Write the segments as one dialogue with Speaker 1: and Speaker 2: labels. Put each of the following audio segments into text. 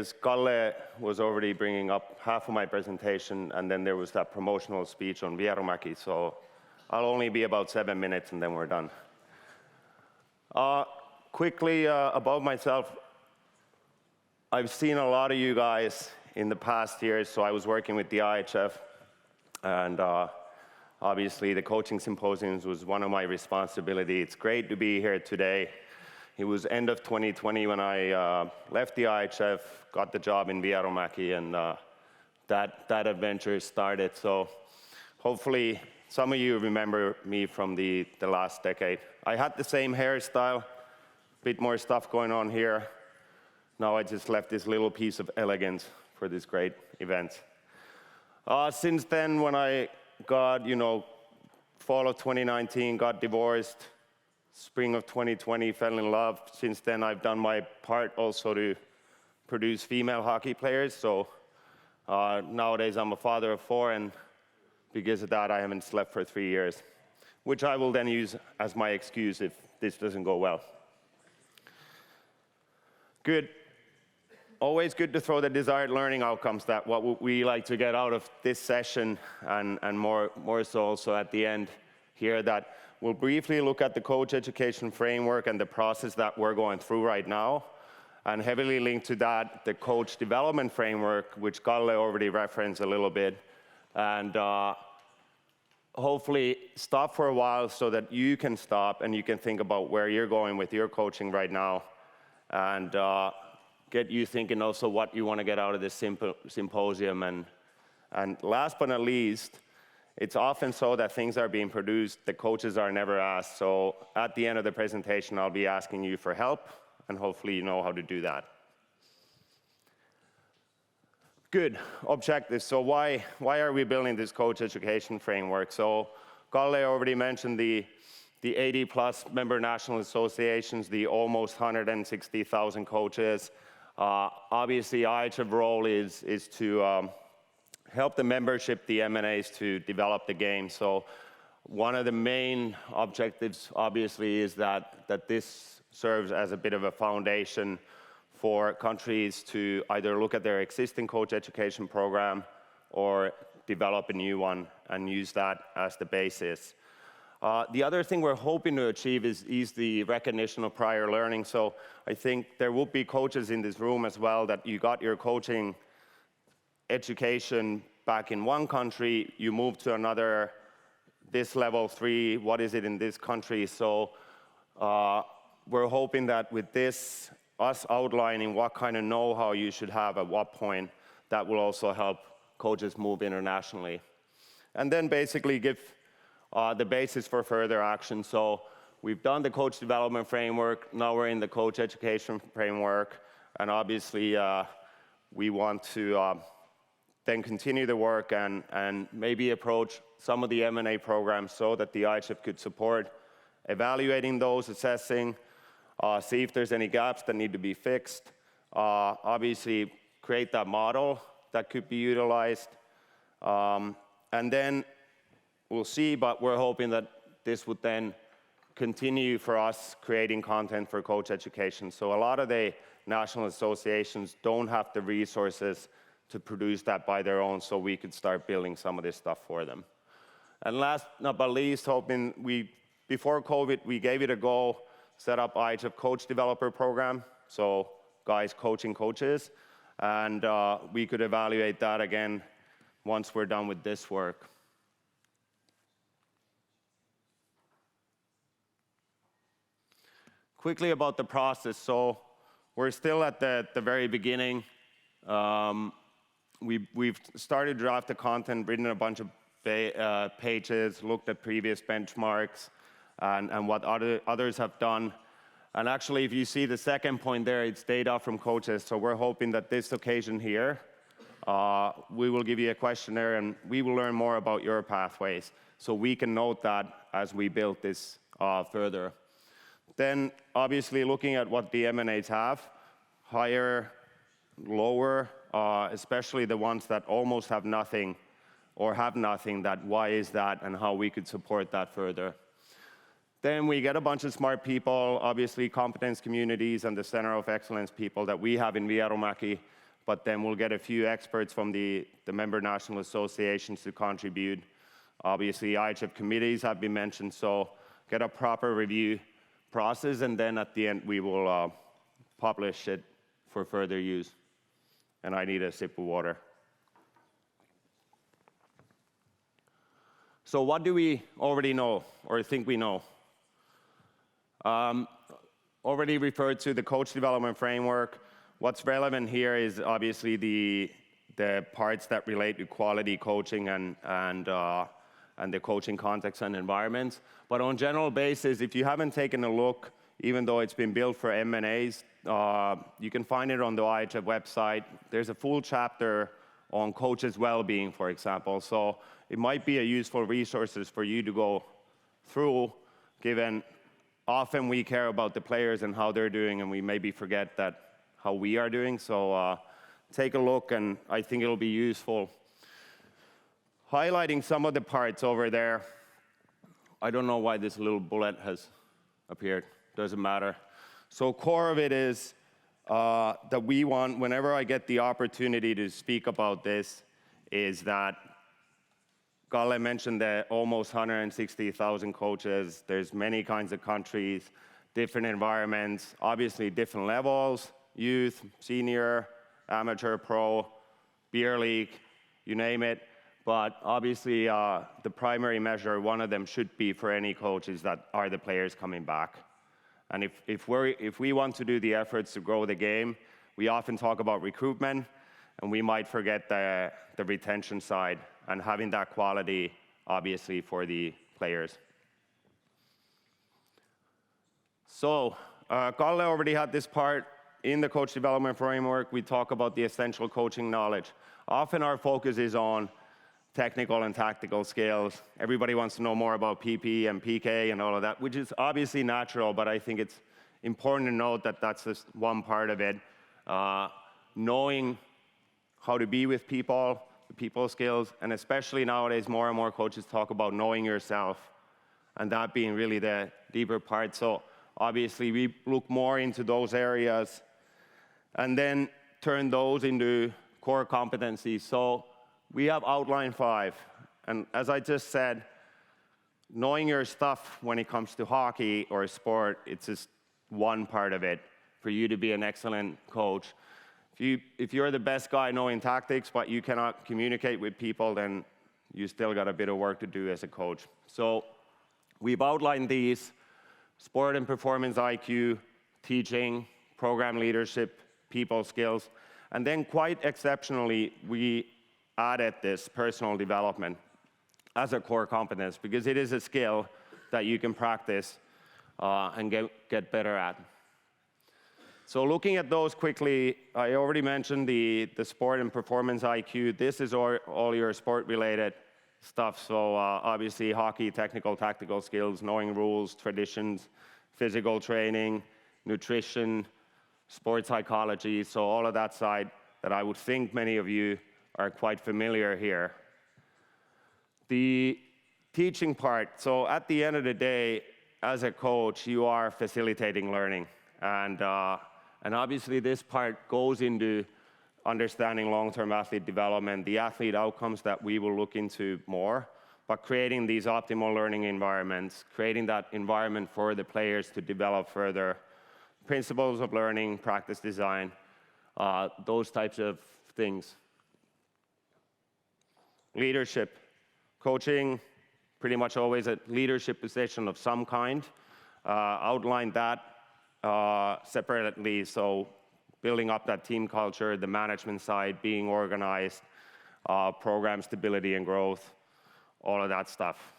Speaker 1: because Kalle was already bringing up half of my presentation, and then there was that promotional speech on Vierumäki, so I'll only be about 7 minutes and then we're done. Quickly about myself, I've seen a lot of you guys in the past years, so I was working with the IIHF, and obviously the coaching symposiums was one of my responsibilities. It's great to be here today. It was end of 2020 when I left the IIHF, got the job in Vierumäki, and that adventure started. So hopefully some of you remember me from the last decade. I had the same hairstyle, a bit more stuff going on here. Now I just left this little piece of elegance for this great event. Since then, when I got, fall of 2019, got divorced, spring of 2020, fell in love. Since then, I've done my part also to produce female hockey players. So nowadays, I'm a father of 4, and because of that, I haven't slept for 3 years, which I will then use as my excuse if this doesn't go well. Good. Always good to throw the desired learning outcomes, that what we like to get out of this session, and more so also at the end here, that we'll briefly look at the coach education framework and the process that we're going through right now, and heavily linked to that, the coach development framework, which Kalle already referenced a little bit, and hopefully stop for a while so that you can stop and you can think about where you're going with your coaching right now, and get you thinking also what you want to get out of this symposium. And last but not least, it's often so that things are being produced, the coaches are never asked. So at the end of the presentation, I'll be asking you for help, and hopefully you know how to do that. Good. Objectives. So why are we building this coach education framework? So Kalle already mentioned the 80+ member national associations, the almost 160,000 coaches. Obviously, IIHF role is to help the membership, the M&As, to develop the game. So one of the main objectives, obviously, is that this serves as a bit of a foundation for countries to either look at their existing coach education program or develop a new one and use that as the basis. The other thing we're hoping to achieve is the recognition of prior learning. So I think there will be coaches in this room as well that you got your coaching education back in one country, you moved to another, this level 3, what is it in this country? So we're hoping that with this, us outlining what kind of know-how you should have at what point, that will also help coaches move internationally. And then basically give the basis for further action. So we've done the coach development framework, now we're in the coach education framework, and obviously we want to then continue the work and maybe approach some of the M&A programs so that the IIHF could support evaluating those, assessing, see if there's any gaps that need to be fixed, obviously create that model that could be utilized, and then we'll see, but we're hoping that this would then continue for us creating content for coach education. So a lot of the national associations don't have the resources to produce that by their own, so we could start building some of this stuff for them. And last but not least, hoping before COVID, we gave it a go, set up IIHF Coach Developer Program, so guys coaching coaches, and we could evaluate that again once we're done with this work. Quickly about the process. So we're still at the very beginning. We've started to draft the content, written a bunch of pages, looked at previous benchmarks and what others have done. And actually, if you see the second point there, it's data from coaches. So we're hoping that this occasion here, we will give you a questionnaire and we will learn more about your pathways. So we can note that as we build this further. Then obviously looking at what the M&As have, higher, lower, especially the ones that almost have nothing or have nothing, that why is that and how we could support that further. Then we get a bunch of smart people, obviously competence communities and the Center of Excellence people that we have in Vierumäki but then we'll get a few experts from the member national associations to contribute. Obviously, IIHF committees have been mentioned, so get a proper review process, and then at the end we will publish it for further use. And I need a sip of water. So what do we already know, or think we know? Already referred to the coach development framework. What's relevant here is obviously the parts that relate to quality coaching and the coaching context and environments. But on general basis, if you haven't taken a look, even though it's been built for M&As, you can find it on the IIHF website. There's a full chapter on coaches' well-being, for example. So it might be a useful resource for you to go through, given often we care about the players and how they're doing, and we maybe forget that how we are doing. So take a look, and I think it'll be useful. Highlighting some of the parts over there. I don't know why this little bullet has appeared. Doesn't matter. So core of it is that we want, whenever I get the opportunity to speak about this, is that Kalle mentioned that almost 160,000 coaches. There's many kinds of countries, different environments, obviously different levels, youth, senior, amateur, pro, beer league, you name it. But obviously the primary measure, one of them should be for any coach, is that are the players coming back? And if we want to do the efforts to grow the game, we often talk about recruitment, and we might forget the retention side and having that quality, obviously, for the players. So Kalle already had this part in the coach development framework. We talk about the essential coaching knowledge. Often our focus is on technical and tactical skills. Everybody wants to know more about PP and PK and all of that, which is obviously natural, but I think it's important to note that that's just one part of it. Knowing how to be with people, the people skills, and especially nowadays more and more coaches talk about knowing yourself, and that being really the deeper part. So obviously we look more into those areas and then turn those into core competencies. So we have outlined 5, and as I just said, knowing your stuff when it comes to hockey or sport, it's just one part of it for you to be an excellent coach. If you're the best guy knowing tactics, but you cannot communicate with people, then you still got a bit of work to do as a coach. So we've outlined these: sport and performance IQ, teaching, program leadership, people skills, and then quite exceptionally, we added this personal development as a core competence, because it is a skill that you can practice and get better at. So looking at those quickly, I already mentioned the sport and performance IQ. This is all your sport-related stuff. So obviously hockey, technical, tactical skills, knowing rules, traditions, physical training, nutrition, sports psychology. So all of that side that I would think many of you are quite familiar here. The teaching part, so at the end of the day, as a coach, you are facilitating learning. And obviously this part goes into understanding long-term athlete development, the athlete outcomes that we will look into more, but creating these optimal learning environments, creating that environment for the players to develop further, principles of learning, practice design, those types of things. Leadership. Coaching, pretty much always a leadership position of some kind. Outline that separately, so building up that team culture, the management side, being organized, program stability and growth, all of that stuff.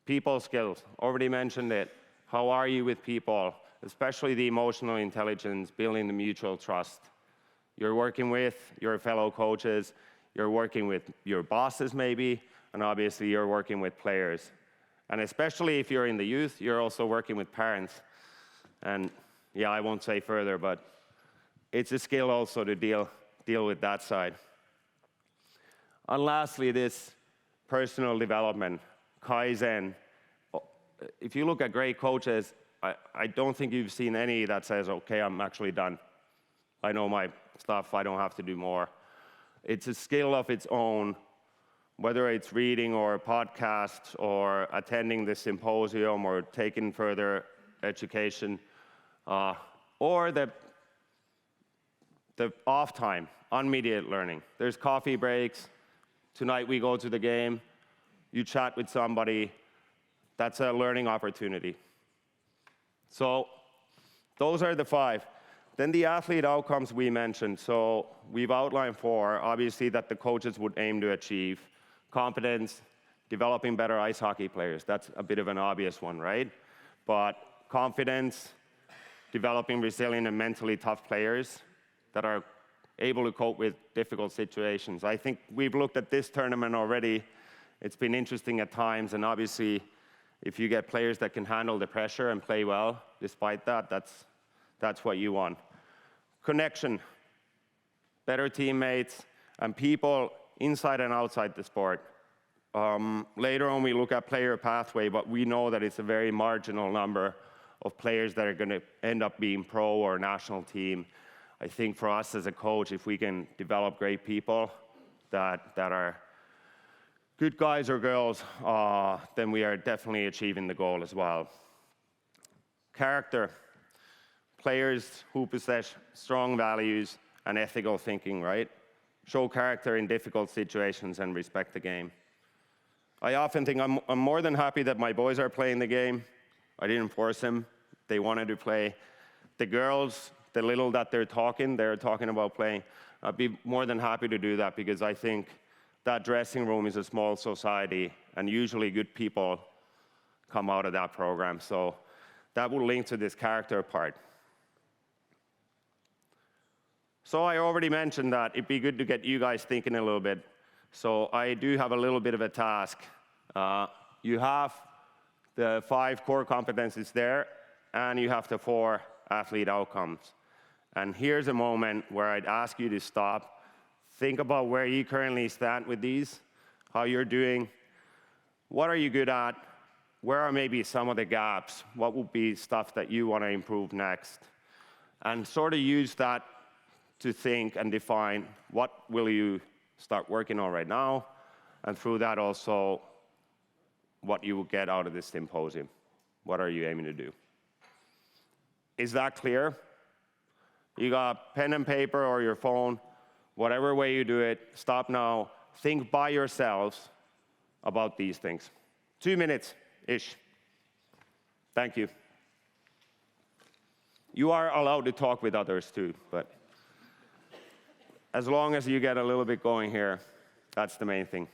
Speaker 1: People skills, already mentioned it. How are you with people? Especially the emotional intelligence, building the mutual trust. You're working with your fellow coaches, you're working with your bosses maybe, and obviously you're working with players. And especially if you're in the youth, you're also working with parents. And yeah, I won't say further, but it's a skill also to deal with that side. And lastly, this personal development, Kaizen. If you look at great coaches, I don't think you've seen any that says, okay, I'm actually done. I know my stuff, I don't have to do more. It's a skill of its own, whether it's reading or a podcast or attending the symposium or taking further education, or the off time, unmediated learning. There's coffee breaks. Tonight we go to the game, you chat with somebody. That's a learning opportunity. So those are the 5. Then the athlete outcomes we mentioned. So we've outlined 4, obviously, that the coaches would aim to achieve. Competence, developing better ice hockey players. That's a bit of an obvious one, right? But confidence, developing resilient and mentally tough players that are able to cope with difficult situations. I think we've looked at this tournament already. It's been interesting at times, and obviously, if you get players that can handle the pressure and play well despite that, that's what you want. Connection, better teammates, and people inside and outside the sport. Later on, we look at player pathway, but we know that it's a very marginal number of players that are going to end up being pro or national team. I think for us as a coach, if we can develop great people that are good guys or girls, then we are definitely achieving the goal as well. Character, players who possess strong values and ethical thinking, right? Show character in difficult situations and respect the game. I often think I'm more than happy that my boys are playing the game. I didn't force them. They wanted to play. The girls, the little that they're talking about playing. I'd be more than happy to do that because I think that dressing room is a small society, and usually good people come out of that program. So that will link to this character part. So I already mentioned that it'd be good to get you guys thinking a little bit. So I do have a little bit of a task. You have the 5 core competencies there, and you have the 4 athlete outcomes. And here's a moment where I'd ask you to stop. Think about where you currently stand with these, how you're doing, what are you good at, where are maybe some of the gaps, what would be stuff that you want to improve next, and sort of use that to think and define what will you start working on right now, and through that also what you will get out of this symposium. What are you aiming to do? Is that clear? You got pen and paper or your phone, whatever way you do it, stop now, think by yourselves about these things. 2 minutes-ish. Thank you. You are allowed to talk with others too, but as long as you get a little bit going here, that's the main thing.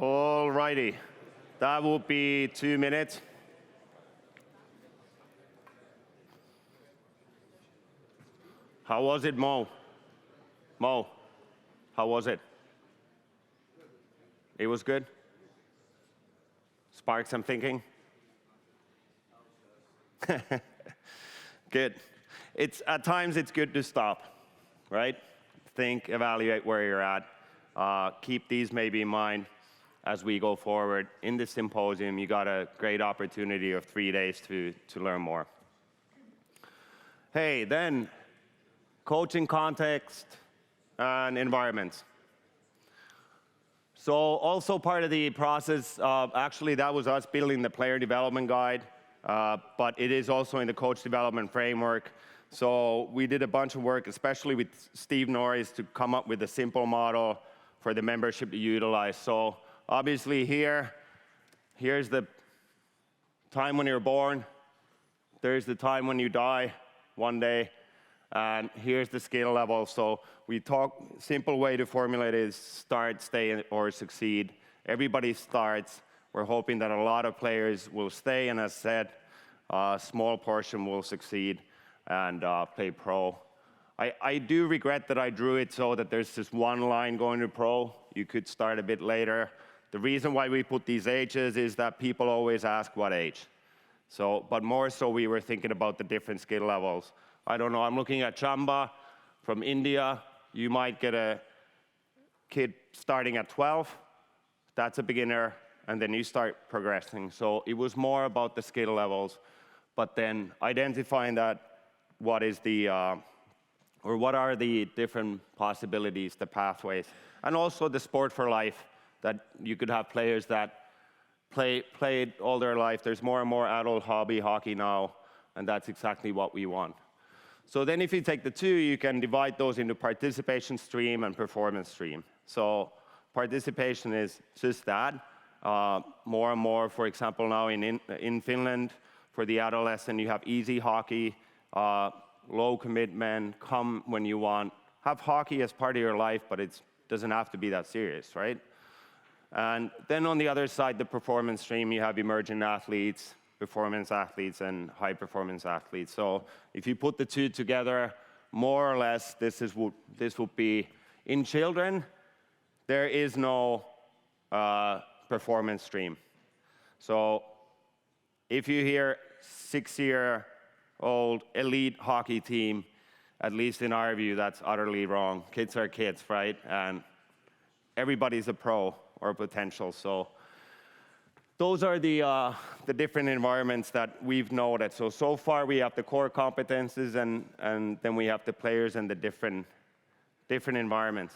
Speaker 1: All righty, that will be 2 minutes. How was it, Mo? Mo, how was it? It was good? Sparked some thinking? Good. At times it's good to stop, right? Think, evaluate where you're at. Keep these maybe in mind as we go forward. In this symposium, you got a great opportunity of 3 days to learn more. Hey, then, coaching context and environments. So also part of the process, actually that was us building the player development guide, but it is also in the coach development framework. So we did a bunch of work, especially with Steve Norris, to come up with a simple model for the membership to utilize. So obviously here's the time when you're born, there's the time when you die one day, and here's the skill level. So we talk, simple way to formulate is start, stay, or succeed. Everybody starts. We're hoping that a lot of players will stay, and as said, a small portion will succeed and play pro. I do regret that I drew it so that there's just one line going to pro. You could start a bit later. The reason why we put these ages is that people always ask what age. So, but more so we were thinking about the different skill levels. I don't know, I'm looking at Chamba from India. You might get a kid starting at 12. That's a beginner, and then you start progressing. So it was more about the skill levels, but then identifying that what is the, or what are the different possibilities, the pathways, and also the sport for life, that you could have players that played all their life. There's more and more adult hobby hockey now, and that's exactly what we want. So then if you take the two, you can divide those into participation stream and performance stream. So participation is just that. More and more, for example, now in Finland, for the adolescent, you have easy hockey, low commitment, come when you want. Have hockey as part of your life, but it doesn't have to be that serious, right? And then on the other side, the performance stream, you have emerging athletes, performance athletes, and high performance athletes. So if you put the two together, more or less, this would be, in children, there is no performance stream. So if you hear 6-year-old elite hockey team, at least in our view, that's utterly wrong. Kids are kids, right? And everybody's a pro or potential. So those are the different environments that we've noted. So far we have the core competences, and then we have the players and the different environments.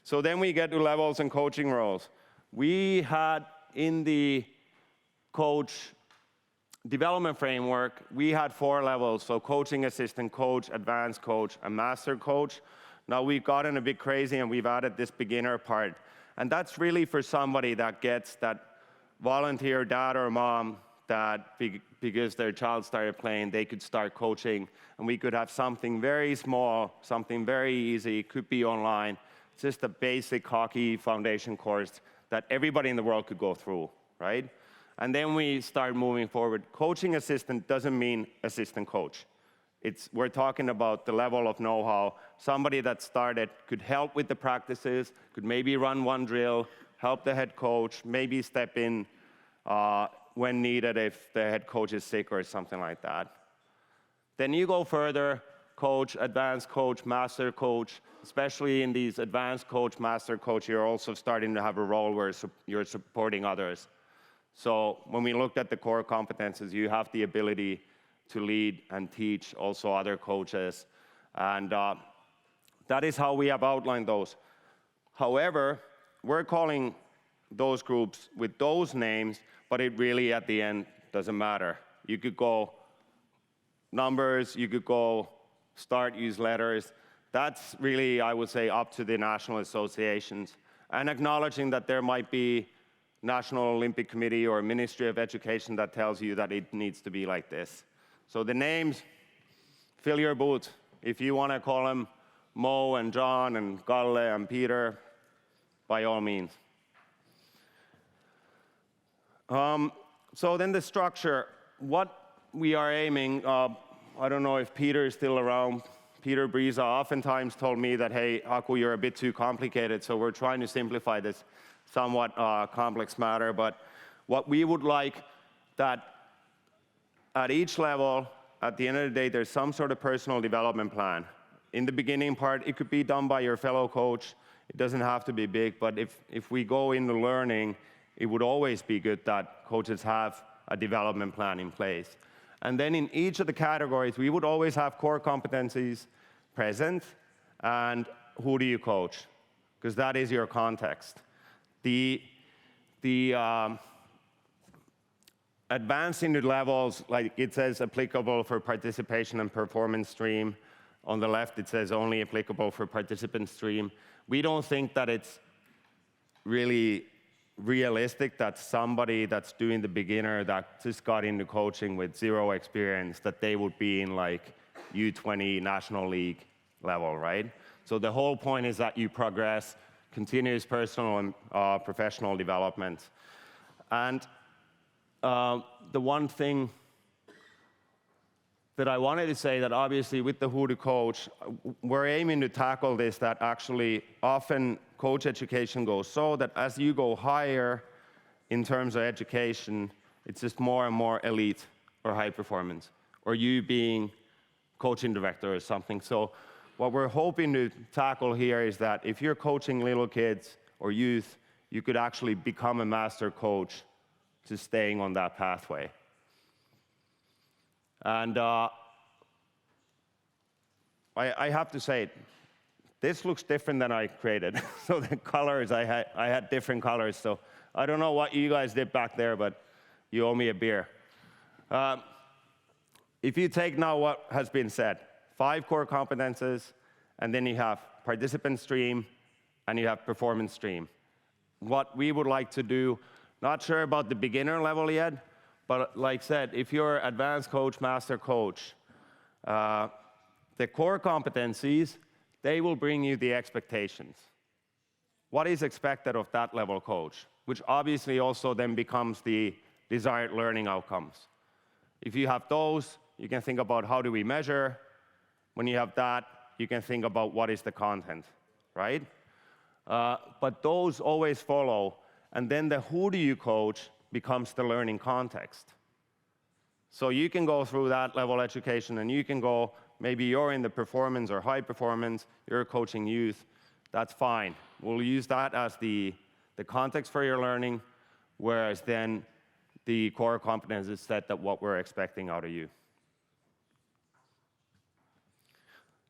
Speaker 1: So then we get to levels and coaching roles. We had in the coach development framework, we had 4 levels. So coaching assistant coach, advanced coach, and master coach. Now we've gotten a bit crazy and we've added this beginner part. And that's really for somebody that gets that volunteer dad or mom that because their child started playing, they could start coaching, and we could have something very small, something very easy, could be online, just a basic hockey foundation course that everybody in the world could go through, right? And then we start moving forward. Coaching assistant doesn't mean assistant coach. We're talking about the level of know-how. Somebody that started could help with the practices, could maybe run one drill, help the head coach, maybe step in when needed if the head coach is sick or something like that. Then you go further, coach, advanced coach, master coach. Especially in these advanced coach, master coach, you're also starting to have a role where you're supporting others. So when we looked at the core competences, you have the ability to lead and teach also other coaches. And that is how we have outlined those. However, we're calling those groups with those names, but it really at the end doesn't matter. You could go numbers, you could go start, use letters. That's really, I would say, up to the national associations. And acknowledging that there might be National Olympic Committee or Ministry of Education that tells you that it needs to be like this. So the names, fill your boot. If you want to call them Mo and John and Kalle and Peter, by all means. So then the structure, what we are aiming, I don't know if Peter is still around. Peter Briza oftentimes told me that, hey, Haku, you're a bit too complicated, so we're trying to simplify this somewhat complex matter. But what we would like that at each level, at the end of the day, there's some sort of personal development plan. In the beginning part, it could be done by your fellow coach. It doesn't have to be big, but if we go into learning, it would always be good that coaches have a development plan in place. And then in each of the categories, we would always have core competencies present, and who do you coach? Because that is your context. The advanced into levels, like it says applicable for participation and performance stream. On the left, it says only applicable for participant stream. We don't think that it's really realistic that somebody that's doing the beginner that just got into coaching with zero experience, that they would be in like U20 National League level, right? So the whole point is that you progress, continuous personal and professional development. And the one thing that I wanted to say, that obviously with the Who to Coach, we're aiming to tackle this, that actually often coach education goes so that as you go higher in terms of education, it's just more and more elite or high performance, or you being coaching director or something. So what we're hoping to tackle here is that if you're coaching little kids or youth, you could actually become a master coach to staying on that pathway. And I have to say, this looks different than I created. So the colors, I had different colors. So I don't know what you guys did back there, but you owe me a beer. If you take now what has been said, 5 core competences, and then you have participant stream, and you have performance stream. What we would like to do, not sure about the beginner level yet, but like I said, if you're advanced coach, master coach, the core competencies, they will bring you the expectations. What is expected of that level coach? Which obviously also then becomes the desired learning outcomes. If you have those, you can think about how do we measure. When you have that, you can think about what is the content, right? But those always follow, and then the who do you coach becomes the learning context. So you can go through that level education, and you can go, maybe you're in the performance or high performance, you're coaching youth, that's fine. We'll use that as the context for your learning, whereas then the core competence is set at what we're expecting out of you.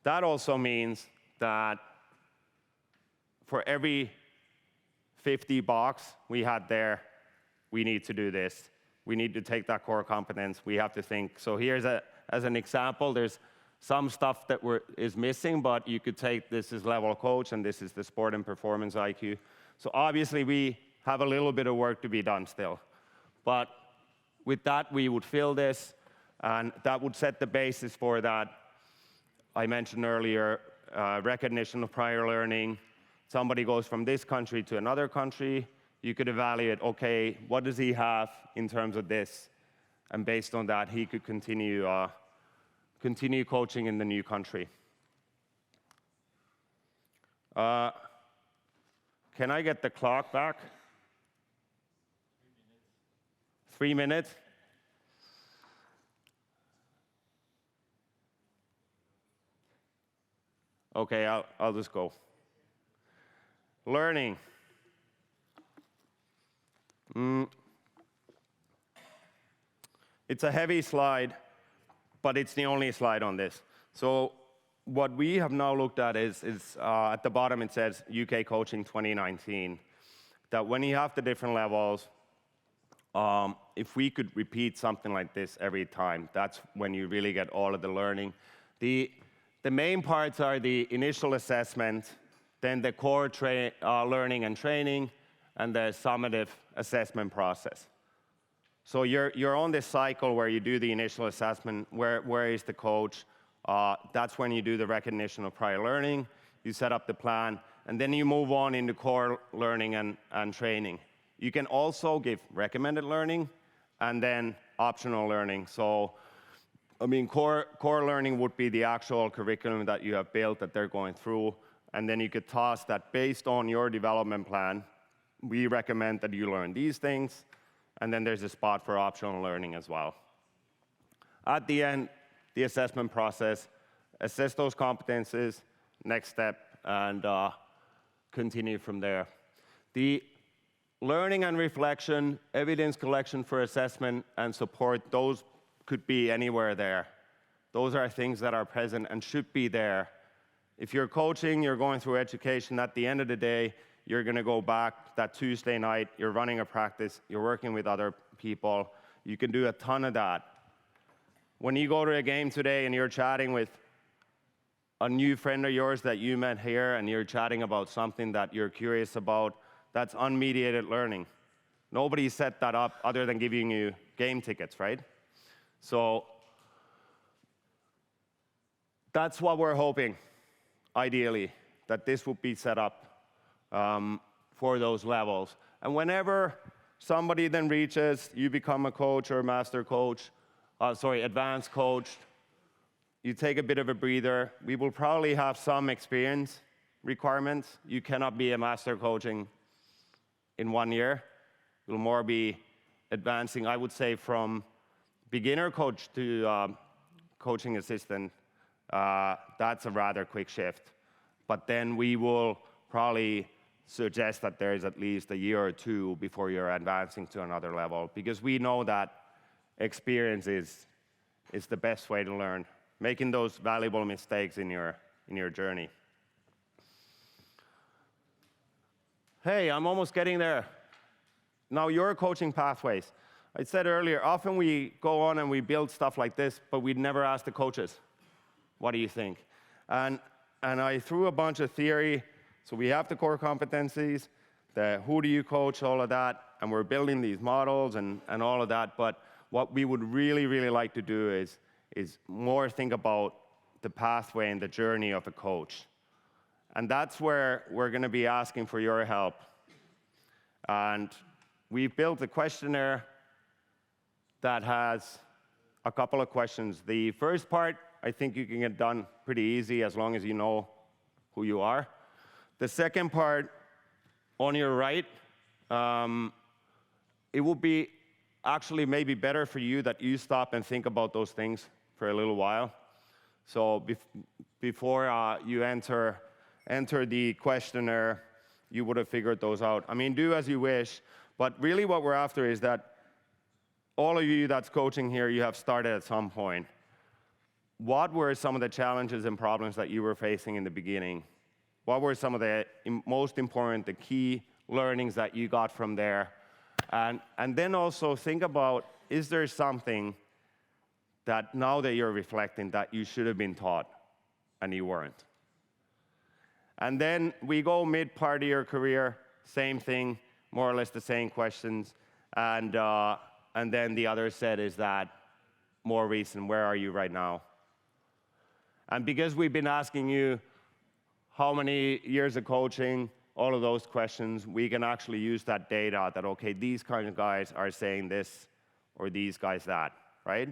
Speaker 1: That also means that for every 50 box we had there, we need to do this. We need to take that core competence. We have to think. So here's as an example, there's some stuff that is missing, but you could take this as level coach, and this is the sport and performance IQ. So obviously we have a little bit of work to be done still. But with that, we would fill this, and that would set the basis for that. I mentioned earlier, recognition of prior learning. Somebody goes from this country to another country, you could evaluate, okay, what does he have in terms of this? And based on that, he could continue coaching in the new country. Can I get the clock back? 3 minutes. Okay, I'll just go. Learning. It's a heavy slide, but it's the only slide on this. So what we have now looked at is at the bottom it says UK Coaching 2019, that when you have the different levels, if we could repeat something like this every time, that's when you really get all of the learning. The main parts are the initial assessment, then the core learning and training, and the summative assessment process. So you're on this cycle where you do the initial assessment, where is the coach? That's when you do the recognition of prior learning, you set up the plan, and then you move on into core learning and training. You can also give recommended learning and then optional learning. So I mean, core learning would be the actual curriculum that you have built that they're going through, and then you could toss that based on your development plan. We recommend that you learn these things, and then there's a spot for optional learning as well. At the end, the assessment process, assess those competencies, next step, and continue from there. The learning and reflection, evidence collection for assessment and support, those could be anywhere there. Those are things that are present and should be there. If you're coaching, you're going through education, at the end of the day, you're going to go back that Tuesday night, you're running a practice, you're working with other people, you can do a ton of that. When you go to a game today and you're chatting with a new friend of yours that you met here and you're chatting about something that you're curious about, that's unmediated learning. Nobody set that up other than giving you game tickets, right? So that's what we're hoping, ideally, that this would be set up for those levels. And whenever somebody then reaches, you become a coach or a master coach, advanced coach, you take a bit of a breather. We will probably have some experience requirements. You cannot be a master coaching in 1 year. It will more be advancing, I would say, from beginner coach to coaching assistant. That's a rather quick shift. But then we will probably suggest that there is at least a year or two before you're advancing to another level, because we know that experience is the best way to learn, making those valuable mistakes in your journey. Hey, I'm almost getting there. Now, your coaching pathways. I said earlier, often we go on and we build stuff like this, but we'd never ask the coaches, what do you think? And I threw a bunch of theory. So we have the core competencies, the who do you coach, all of that, and we're building these models and all of that. But what we would really, really like to do is more think about the pathway and the journey of a coach. And that's where we're going to be asking for your help. And we've built a questionnaire that has a couple of questions. The first part, I think you can get done pretty easy as long as you know who you are. The second part, on your right, it will be actually maybe better for you that you stop and think about those things for a little while. So before you enter the questionnaire, you would have figured those out. I mean, do as you wish, but really what we're after is that all of you that's coaching here, you have started at some point. What were some of the challenges and problems that you were facing in the beginning? What were some of the most important, the key learnings that you got from there? And then also think about, is there something that now that you're reflecting that you should have been taught and you weren't? And then we go mid-part of your career, same thing, more or less the same questions. And then the other set is that more recent, where are you right now? And because we've been asking you how many years of coaching, all of those questions, we can actually use that data that, okay, these kind of guys are saying this or these guys that, right?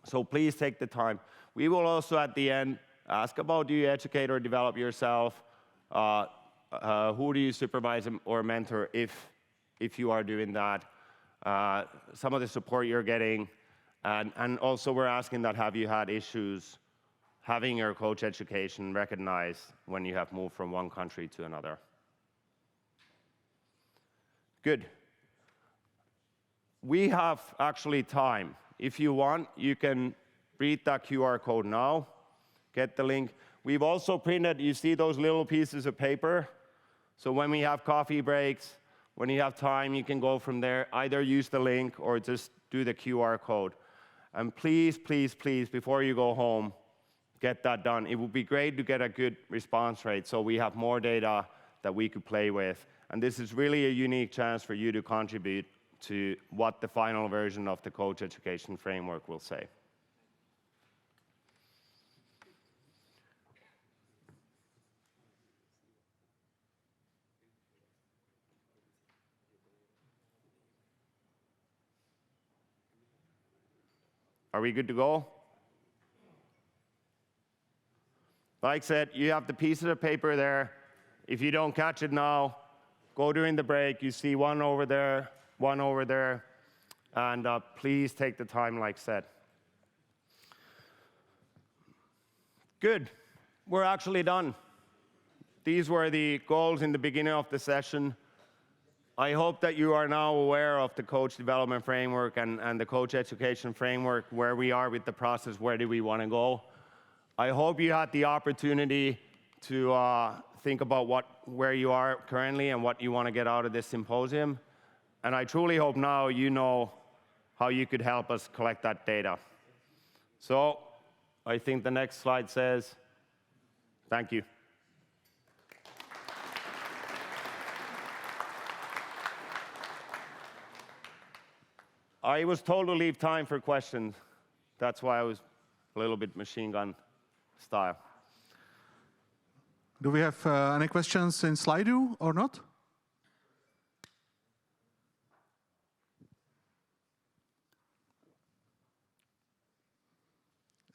Speaker 1: So please take the time. We will also at the end ask about, do you educate or develop yourself? Who do you supervise or mentor if you are doing that? Some of the support you're getting. And also we're asking that, have you had issues having your coach education recognized when you have moved from one country to another? Good. We have actually time. If you want, you can read that QR code now, get the link. We've also printed, you see those little pieces of paper? So when we have coffee breaks, when you have time, you can go from there, either use the link or just do the QR code. And please, please, please, before you go home, get that done. It would be great to get a good response rate so we have more data that we could play with. And this is really a unique chance for you to contribute to what the final version of the coach education framework will say. Are we good to go? Like I said, you have the pieces of paper there. If you don't catch it now, go during the break. You see one over there, and please take the time like said. Good. We're actually done. These were the goals in the beginning of the session. I hope that you are now aware of the coach development framework and the coach education framework, where we are with the process, where do we want to go. I hope you had the opportunity to think about where you are currently and what you want to get out of this symposium. And I truly hope now you know how you could help us collect that data. So I think the next slide says, thank you. I was told to leave time for questions. That's why I was a little bit machine gun style.
Speaker 2: Do we have any questions in Slido or not?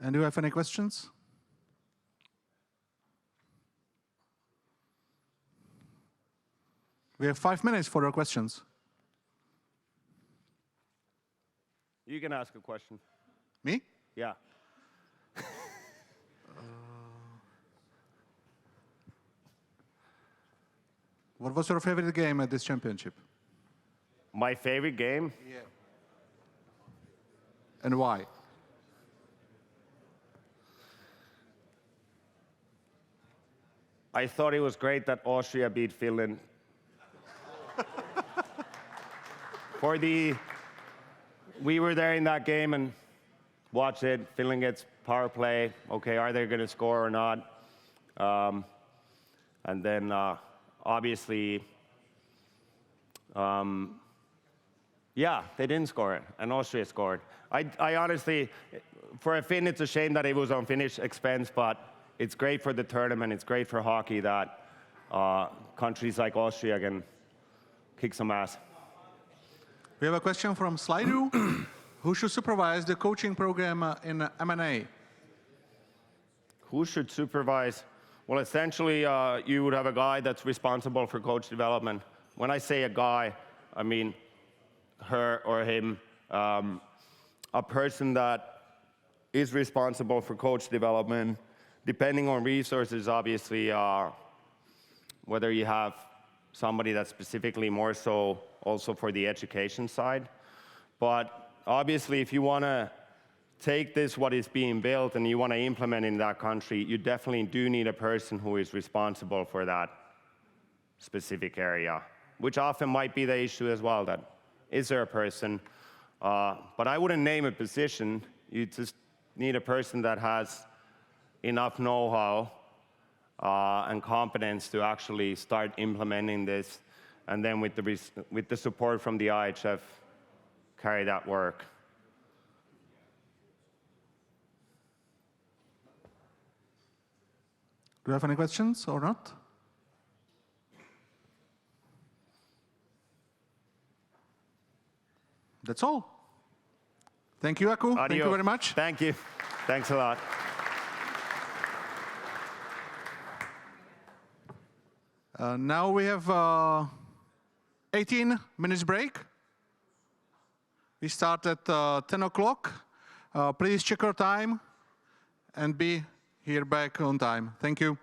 Speaker 2: And do you have any questions? We have 5 minutes for your questions.
Speaker 1: You can ask a question.
Speaker 2: Me?
Speaker 1: Yeah.
Speaker 2: What was your favorite game at this championship?
Speaker 1: My favorite game?
Speaker 2: Yeah. And why?
Speaker 1: I thought it was great that Austria beat Finland. We were there in that game and watched it. Finland gets power play. Okay, are they going to score or not? And then obviously, yeah, they didn't score it, and Austria scored. I honestly, for a Finn, it's a shame that it was on Finnish expense, but it's great for the tournament. It's great for hockey that countries like Austria can kick some ass.
Speaker 2: We have a question from Slido. Who should supervise the coaching program in M&A?
Speaker 1: Who should supervise? Well, essentially, you would have a guy that's responsible for coach development. When I say a guy, I mean her or him, a person that is responsible for coach development, depending on resources, obviously, whether you have somebody that's specifically more so also for the education side. But obviously, if you want to take this, what is being built, and you want to implement in that country, you definitely do need a person who is responsible for that specific area, which often might be the issue as well, that is there a person? But I wouldn't name a position. You just need a person that has enough know-how and competence to actually start implementing this, and then with the support from the IIHF, carry that work.
Speaker 2: Do you have any questions or not? That's all. Thank you, Aku.
Speaker 1: Adios.
Speaker 2: Thank you very much.
Speaker 1: Thank you. Thanks a lot.
Speaker 2: Now we have 18 minutes break. We start at 10 o'clock. Please check your time and be here back on time. Thank you.